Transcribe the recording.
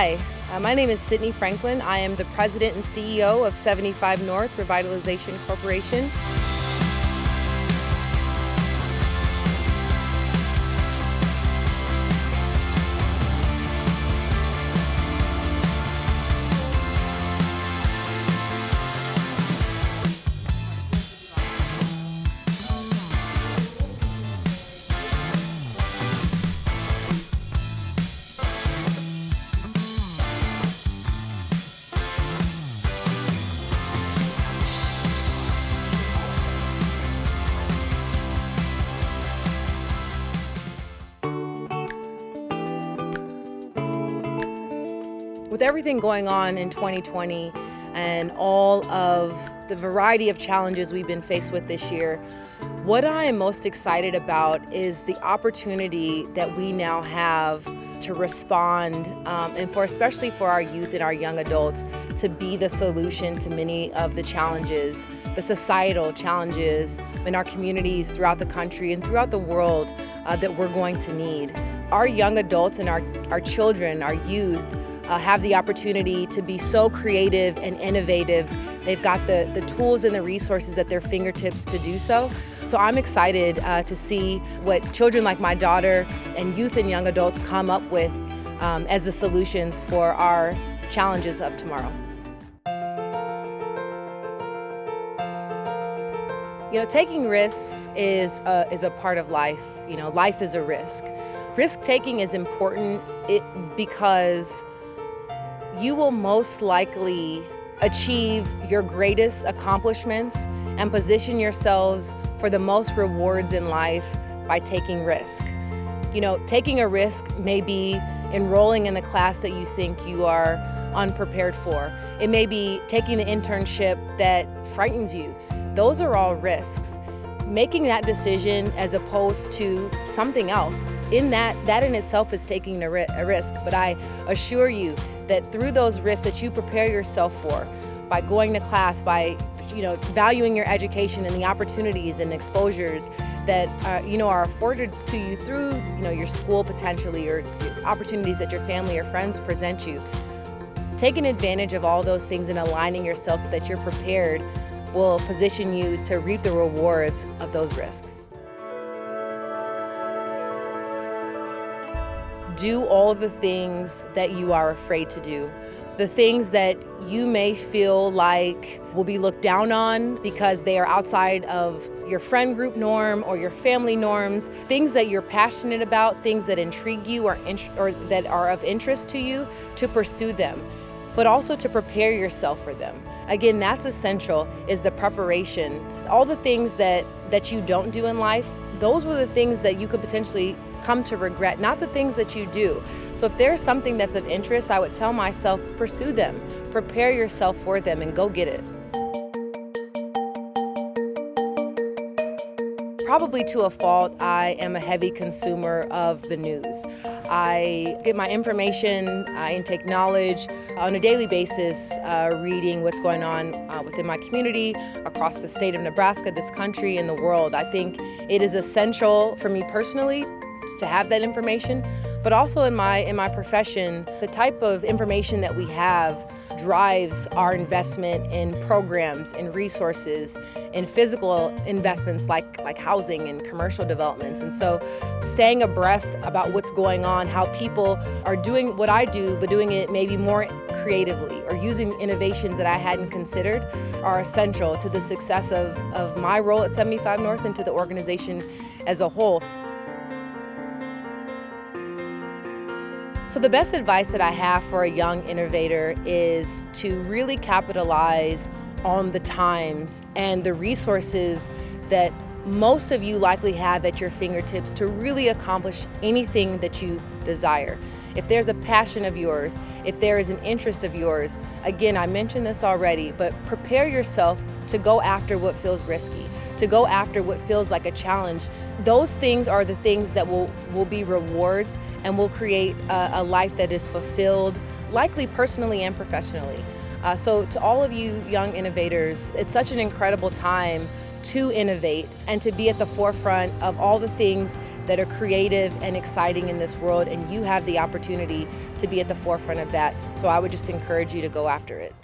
Hi, my name is Sydney Franklin. I am the president and CEO of 75 North Revitalization Corporation. With everything going on in 2020 and all of the variety of challenges we've been faced with this year, what I am most excited about is the opportunity that we now have to respond, and especially for our youth and our young adults, to be the solution to many of the challenges, the societal challenges in our communities throughout the country and throughout the world that we're going to need. Our young adults and our children, our youth, have the opportunity to be so creative and innovative. They've got the tools and the resources at their fingertips to do so. So I'm excited to see what children like my daughter and youth and young adults come up with as the solutions for our challenges of tomorrow. You know, taking risks is a part of life. You know, life is a risk. Risk taking is important because you will most likely achieve your greatest accomplishments and position yourselves for the most rewards in life by taking risk. You know, taking a risk may be enrolling in the class that you think you are unprepared for. It may be taking the internship that frightens you. Those are all risks. Making that decision as opposed to something else, that in itself is taking a risk. But I assure you that through those risks that you prepare yourself for, by going to class, by valuing your education and the opportunities and exposures that are afforded to you through your school potentially, or opportunities that your family or friends present you. Taking advantage of all those things and aligning yourself so that you're prepared will position you to reap the rewards of those risks. Do all the things that you are afraid to do. The things that you may feel like will be looked down on because they are outside of your friend group norm or your family norms, things that you're passionate about, things that intrigue you or that are of interest to you, to pursue them, but also to prepare yourself for them. Again, that's essential, is the preparation. All the things that you don't do in life, those were the things that you could potentially come to regret, not the things that you do. So if there's something that's of interest, I would tell myself, pursue them, prepare yourself for them, and go get it. Probably to a fault, I am a heavy consumer of the news. I get my information and take knowledge on a daily basis, reading what's going on within my community, across the state of Nebraska, this country, and the world. I think it is essential for me personally to have that information, but also in my profession, the type of information that we have drives our investment in programs and resources and physical investments like housing and commercial developments. And so staying abreast about what's going on, how people are doing what I do, but doing it maybe more creatively or using innovations that I hadn't considered, are essential to the success of my role at 75 North and to the organization as a whole. So the best advice that I have for a young innovator is to really capitalize on the times and the resources that most of you likely have at your fingertips to really accomplish anything that you desire. If there's a passion of yours, if there is an interest of yours, again, I mentioned this already, but prepare yourself to go after what feels risky, to go after what feels like a challenge. Those things are the things that will be rewards and will create a life that is fulfilled, likely personally and professionally. So to all of you young innovators, it's such an incredible time to innovate and to be at the forefront of all the things that are creative and exciting in this world, and you have the opportunity to be at the forefront of that. So I would just encourage you to go after it.